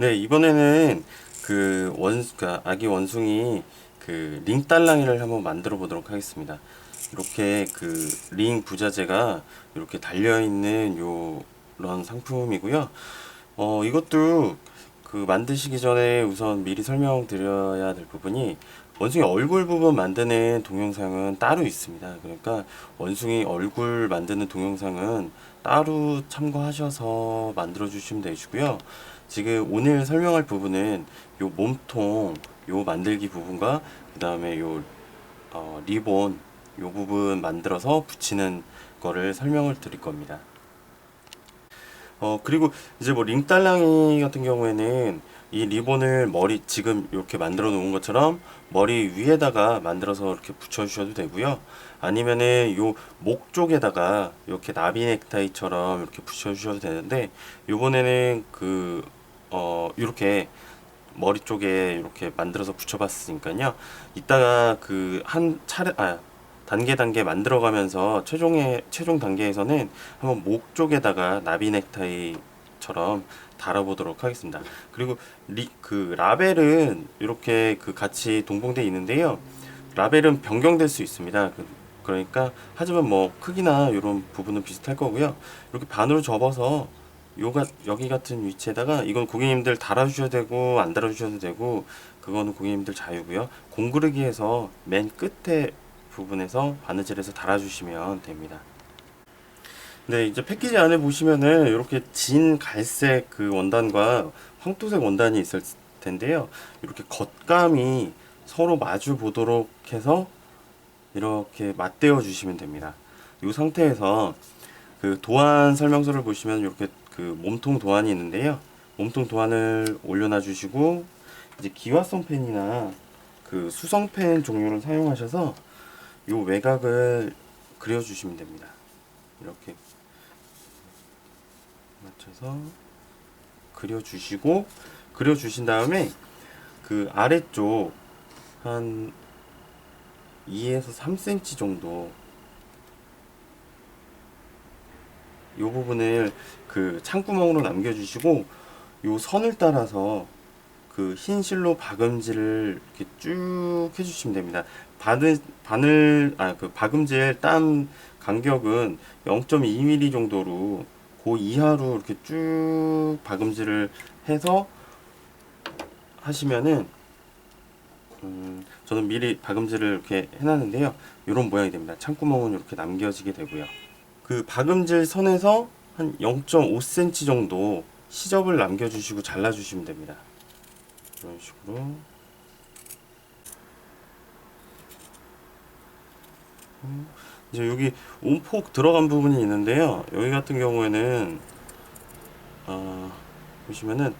네, 이번에는 그러니까 아기 원숭이 그 링딸랑이를 한번 만들어 보도록 하겠습니다. 이렇게 그 링 부자재가 이렇게 달려 있는 요런 상품이고요. 이것도 그 만드시기 전에 우선 미리 설명드려야 될 부분이, 원숭이 얼굴 부분 만드는 동영상은 따로 있습니다. 그러니까 원숭이 얼굴 만드는 동영상은 따로 참고하셔서 만들어 주시면 되시고요. 지금 오늘 설명할 부분은 요 몸통 요 만들기 부분과 그 다음에 요 리본 요 부분 만들어서 붙이는 거를 설명을 드릴 겁니다. 그리고 이제 뭐 링딸랑이 같은 경우에는 이 리본을 머리 지금 이렇게 만들어 놓은 것처럼 머리 위에다가 만들어서 이렇게 붙여 주셔도 되고요. 아니면은 요 목 쪽에다가 이렇게 나비 넥타이처럼 이렇게 붙여 주셔도 되는데, 요번에는 이렇게 머리 쪽에 이렇게 만들어서 붙여봤으니까요. 이따가 그 한 차례 단계 만들어가면서 최종 단계에서는 한번 목 쪽에다가 나비 넥타이처럼 달아보도록 하겠습니다. 그리고 그 라벨은 이렇게 그 같이 동봉되어 있는데요. 라벨은 변경될 수 있습니다. 그러니까 하지만 뭐 크기나 이런 부분은 비슷할 거고요. 이렇게 반으로 접어서 여기 같은 위치에다가, 이건 고객님들 달아주셔도 되고 안 달아주셔도 되고 그거는 고객님들 자유고요. 공구르기에서 맨 끝에 부분에서 바느질해서 달아주시면 됩니다. 네, 이제 패키지 안에 보시면은 이렇게 진 갈색 그 원단과 황토색 원단이 있을 텐데요. 이렇게 겉감이 서로 마주 보도록 해서 이렇게 맞대어 주시면 됩니다. 이 상태에서 그 도안 설명서를 보시면 이렇게 그 몸통 도안이 있는데요. 몸통 도안을 올려놔 주시고, 이제 기화성 펜이나 그 수성 펜 종류를 사용하셔서 요 외곽을 그려 주시면 됩니다. 이렇게 맞춰서 그려 주시고, 그려 주신 다음에 그 아래쪽 한 2에서 3cm 정도 요 부분을 그 창구멍으로 남겨주시고, 요 선을 따라서 그 흰 실로 박음질을 이렇게 쭉 해주시면 됩니다. 그 박음질 땀 간격은 0.2mm 정도로 그 이하로 이렇게 쭉 박음질을 해서 하시면은, 저는 미리 박음질을 이렇게 해놨는데요. 이런 모양이 됩니다. 창구멍은 이렇게 남겨지게 되고요. 그 박음질 선에서 한 0.5cm 정도 시접을 남겨주시고 잘라주시면 됩니다. 이런 식으로. 이제 여기 움폭 들어간 부분이 있는데요. 여기 같은 경우에는 보시면은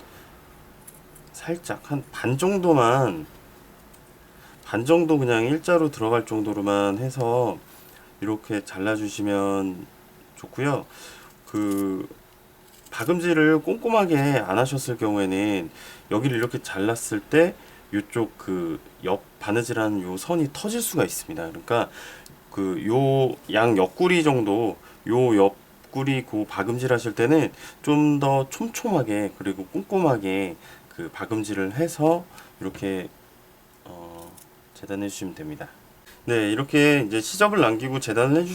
살짝 한 반 정도 그냥 일자로 들어갈 정도로만 해서 이렇게 잘라주시면 좋고요. 그 박음질을 꼼꼼하게 안 하셨을 경우에는 여기를 이렇게 잘랐을 때 이쪽 그 옆 바느질한 요 선이 터질 수가 있습니다. 그러니까 그 요 양 옆구리 정도, 요 옆구리 그 박음질 하실 때는 좀 더 촘촘하게 그리고 꼼꼼하게 그 박음질을 해서 이렇게 재단해 주시면 됩니다. 네, 이렇게 이제 시접을 남기고 재단을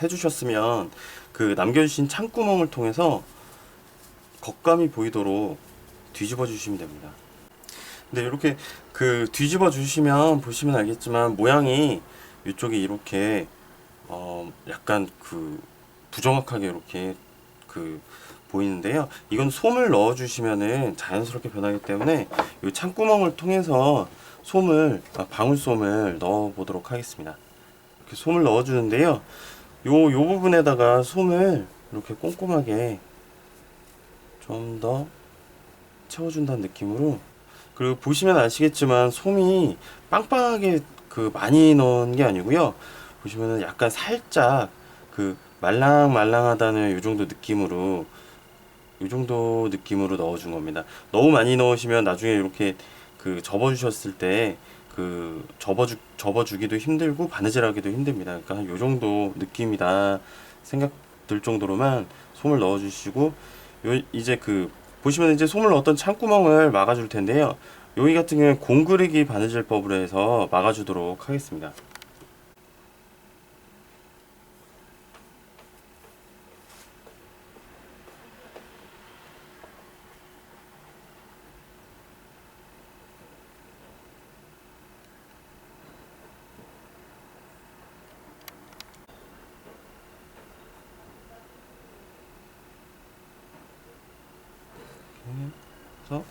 해주셨으면 그 남겨주신 창구멍을 통해서 겉감이 보이도록 뒤집어 주시면 됩니다. 근데 이렇게 그 뒤집어 주시면 보시면 알겠지만 모양이 이쪽이 이렇게 약간 그 부정확하게 이렇게 그 보이는데요. 이건 솜을 넣어 주시면은 자연스럽게 변하기 때문에 이 창구멍을 통해서 방울솜을 넣어 보도록 하겠습니다. 이렇게 솜을 넣어 주는데요. 요 부분에다가 솜을 이렇게 꼼꼼하게 좀 더 채워준다는 느낌으로. 그리고 보시면 아시겠지만 솜이 빵빵하게 그 많이 넣은 게 아니고요. 보시면은 약간 살짝 그 말랑말랑하다는 요 정도 느낌으로 넣어준 겁니다. 너무 많이 넣으시면 나중에 이렇게 그 접어주셨을 때 그 접어주기도 힘들고 바느질하기도 힘듭니다. 그러니까 한 요 정도 느낌이다 생각 들 정도로만 솜을 넣어주시고, 이제 그 보시면 이제 솜을 넣었던 창구멍을 막아줄 텐데요. 여기 같은 경우에 공그르기 바느질법으로 해서 막아주도록 하겠습니다. 그래서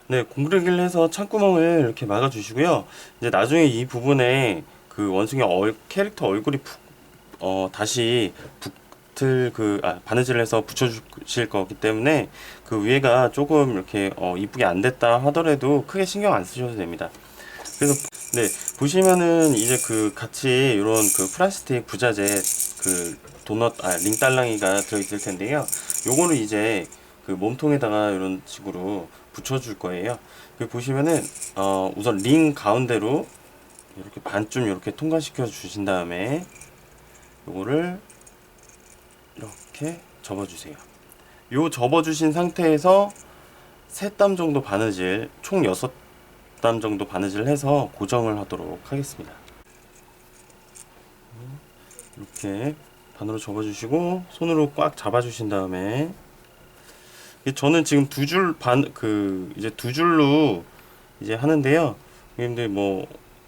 네, 공그르기를 해서 창구멍을 이렇게 막아주시고요. 이제 나중에 이 부분에 그 원숭이 캐릭터 얼굴이 다시 붙을 바느질을 해서 붙여주실 거기 때문에 그 위에가 조금 이렇게 이쁘게 안 됐다 하더라도 크게 신경 안 쓰셔도 됩니다. 그래서 네, 보시면은 이제 그 같이 이런 그 플라스틱 부자재 그 링딸랑이가 들어있을 텐데요. 요거를 이제 그 몸통에다가 이런 식으로 붙여줄 거예요. 그 보시면은 우선 링 가운데로 이렇게 반쯤 이렇게 통과시켜 주신 다음에 요거를 이렇게 접어주세요. 요 접어주신 상태에서 3땀 정도 바느질, 총 6땀 정도 바느질 해서 고정을 하도록 하겠습니다. 이렇게 반으로 접어주시고 손으로 꽉 잡아주신 다음에 저는 지금 이제 2줄로 이제 하는데요. 근데 뭐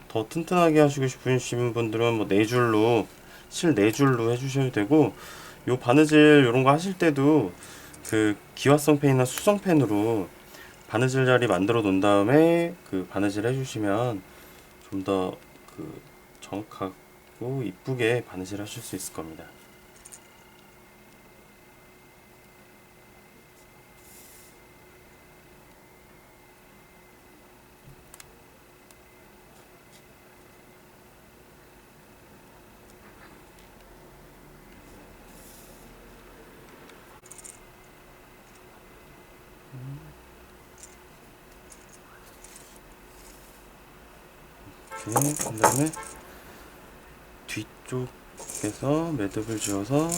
더 튼튼하게 하시고 싶으신 분들은 뭐 4줄로 실 4줄로 해주셔도 되고, 요 바느질 요런 거 하실 때도 그 기화성 펜이나 수성 펜으로 바느질 자리 만들어 놓은 다음에 그 바느질 해주시면 좀 더 그 정확하고 이쁘게 바느질 하실 수 있을 겁니다. 이렇게 한 다음에 뒤쪽에서 매듭을 지어서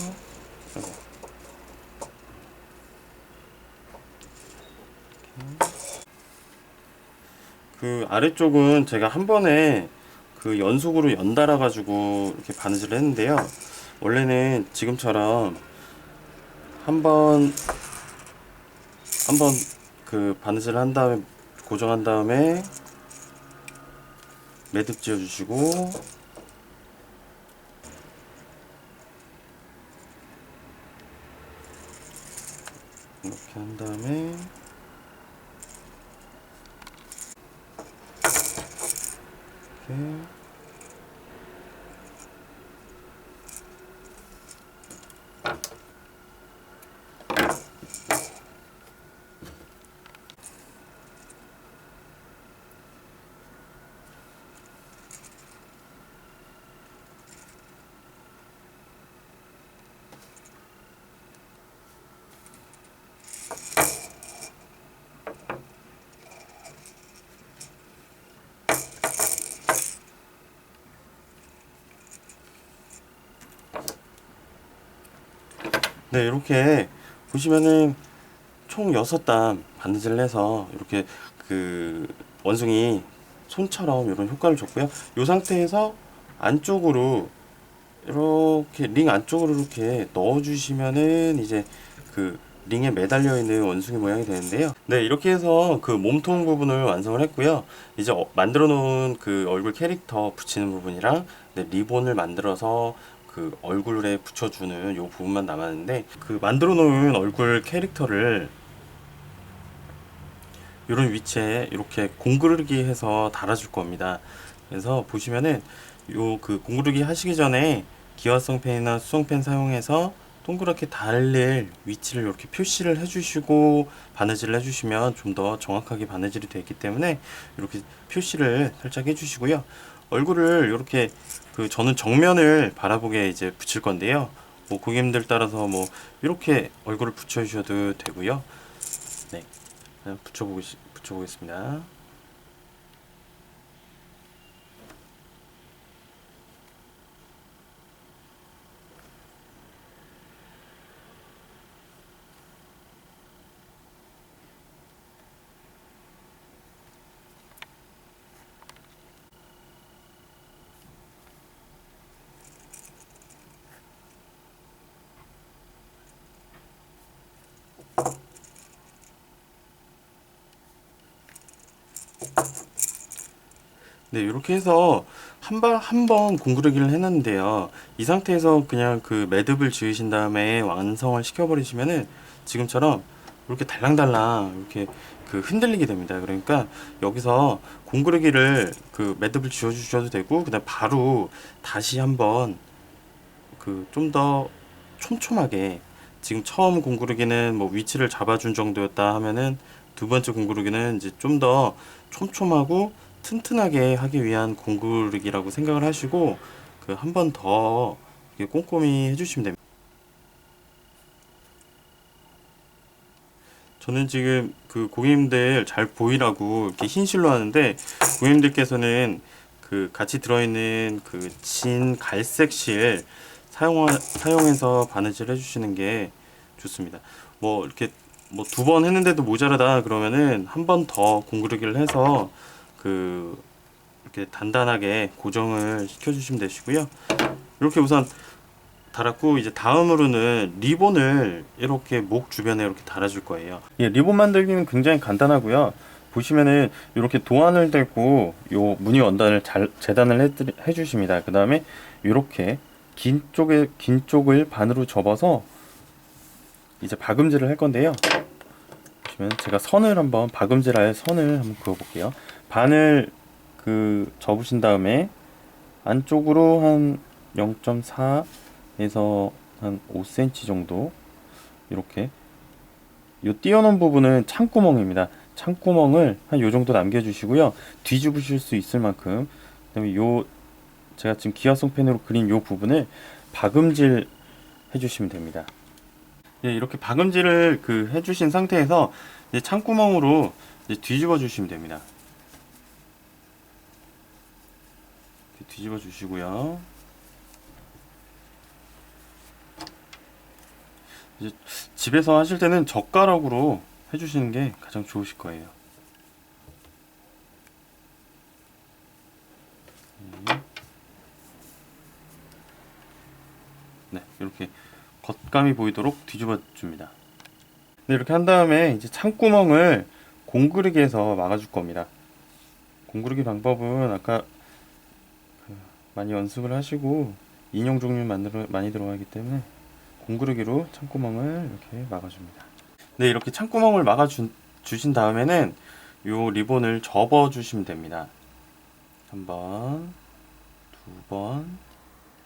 그 아래쪽은 제가 한 번에 그 연속으로 연달아 가지고 이렇게 바느질을 했는데요. 원래는 지금처럼 한 번 그 바느질을 한 다음에 고정한 다음에 매듭 지어 주시고 이렇게 한 다음에 이렇게 네, 이렇게 보시면은 총 6땀 바느질을 해서 이렇게 그 원숭이 손처럼 이런 효과를 줬고요. 이 상태에서 안쪽으로 이렇게 링 안쪽으로 이렇게 넣어주시면은 이제 그 링에 매달려 있는 원숭이 모양이 되는데요. 네, 이렇게 해서 그 몸통 부분을 완성을 했고요. 이제 만들어 놓은 그 얼굴 캐릭터 붙이는 부분이랑 리본을 만들어서 그 얼굴에 붙여주는 요 부분만 남았는데, 그 만들어 놓은 얼굴 캐릭터를 이런 위치에 이렇게 공구르기 해서 달아줄 겁니다. 그래서 보시면은 요 그 공구르기 하시기 전에 기화성 펜이나 수성 펜 사용해서 동그랗게 달릴 위치를 이렇게 표시를 해주시고 바느질을 해주시면 좀 더 정확하게 바느질이 되기 때문에 이렇게 표시를 살짝 해주시고요. 얼굴을 이렇게 저는 정면을 바라보게 이제 붙일 건데요. 뭐 고객님들 따라서 뭐 이렇게 얼굴을 붙여주셔도 되고요. 네, 그냥 붙여보겠습니다. 네, 이렇게 해서 한 번 공구르기를 해놨는데요. 이 상태에서 그냥 그 매듭을 지으신 다음에 완성을 시켜버리시면은 지금처럼 이렇게 달랑달랑 이렇게 그 흔들리게 됩니다. 그러니까 여기서 공구르기를 그 매듭을 지어주셔도 되고, 그다음 바로 다시 한번 그 좀 더 촘촘하게, 지금 처음 공구르기는 뭐 위치를 잡아준 정도였다 하면은 두 번째 공구르기는 이제 좀 더 촘촘하고 튼튼하게 하기 위한 공구르기라고 생각을 하시고 그 한 번 더 꼼꼼히 해주시면 됩니다. 저는 지금 그 고객님들 잘 보이라고 이렇게 흰 실로 하는데, 고객님들께서는 그 같이 들어있는 그 진 갈색 실 사용해서 바느질 해주시는 게 좋습니다. 뭐 이렇게 뭐 두 번 했는데도 모자라다 그러면은 한 번 더 공구르기를 해서 그 이렇게 단단하게 고정을 시켜주시면 되시고요. 이렇게 우선 달았고, 이제 다음으로는 리본을 이렇게 목 주변에 이렇게 달아줄 거예요. 예, 리본 만들기는 굉장히 간단하고요. 보시면은 이렇게 도안을 대고 요 무늬 원단을 잘 재단을 해주십니다. 그 다음에 이렇게 긴 쪽을 반으로 접어서 이제 박음질을 할 건데요. 보시면 제가 선을 한번 박음질할 선을 한번 그어볼게요. 반을 그 접으신 다음에 안쪽으로 한 0.4에서 한 5cm 정도 이렇게 요 띄어놓은 부분은 창구멍입니다. 창구멍을 한 요 정도 남겨주시고요. 뒤집으실 수 있을 만큼, 그다음에 요 제가 지금 기화성 펜으로 그린 요 부분을 박음질 해주시면 됩니다. 예, 이렇게 박음질을 그 해주신 상태에서 이제 창구멍으로 이제 뒤집어 주시면 됩니다. 이렇게 뒤집어 주시고요. 이제 집에서 하실 때는 젓가락으로 해주시는 게 가장 좋으실 거예요. 네, 이렇게 겉감이 보이도록 뒤집어 줍니다. 네, 이렇게 한 다음에 이제 창구멍을 공구르기에서 막아줄 겁니다. 공구르기 방법은 아까 많이 연습을 하시고 인형 종류 많이 들어가기 때문에 공구르기로 창구멍을 이렇게 막아줍니다. 네, 이렇게 창구멍을 주신 다음에는 요 리본을 접어 주시면 됩니다. 한 번, 두 번,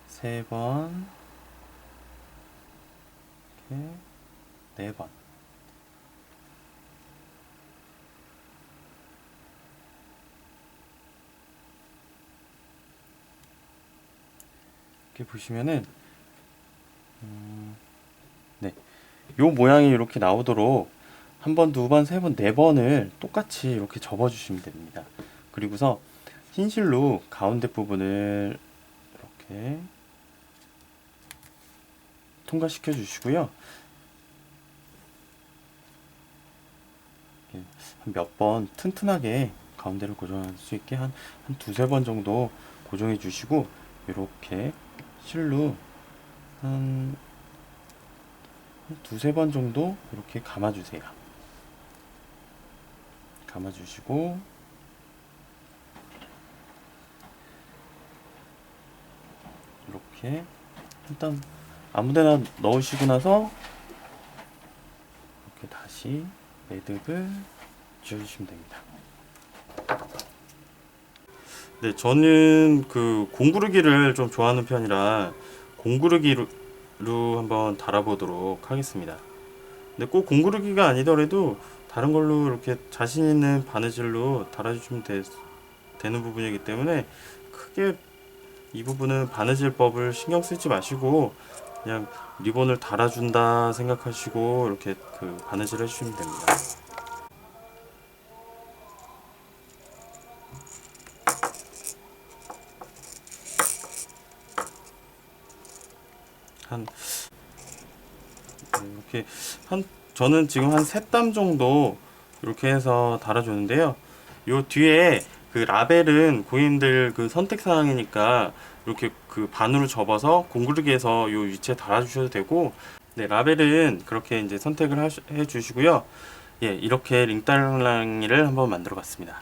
세 번, 이렇게 네 번. 이렇게 보시면은 네, 요 모양이 이렇게 나오도록 한 번, 두 번, 세 번, 네 번을 똑같이 이렇게 접어 주시면 됩니다. 그리고서 흰실로 가운데 부분을 이렇게 통과시켜 주시고요. 몇 번 튼튼하게 가운데를 고정할 수 있게 한 두세 번 정도 고정해 주시고, 이렇게 실로 한 두세 번 정도 이렇게 감아 주세요. 감아 주시고, 이렇게 일단 아무데나 넣으시고 나서 이렇게 다시 매듭을 지어주시면 됩니다. 네, 저는 그 공구르기를 좀 좋아하는 편이라 공구르기로 한번 달아보도록 하겠습니다. 근데 꼭 공구르기가 아니더라도 다른 걸로 이렇게 자신 있는 바느질로 달아주시면 되는 부분이기 때문에 크게 이 부분은 바느질법을 신경 쓰지 마시고 그냥 리본을 달아준다 생각하시고 이렇게 그 바느질 해주시면 됩니다. 이렇게 저는 지금 한 세 땀 정도 이렇게 해서 달아주는데요. 요 뒤에 그 라벨은 고객님들 그 선택 사항이니까 이렇게 그 반으로 접어서 공구르기에서 요 위치에 달아주셔도 되고, 네, 라벨은 그렇게 이제 선택을 해 주시고요. 예, 이렇게 링딸랑이를 한번 만들어 봤습니다.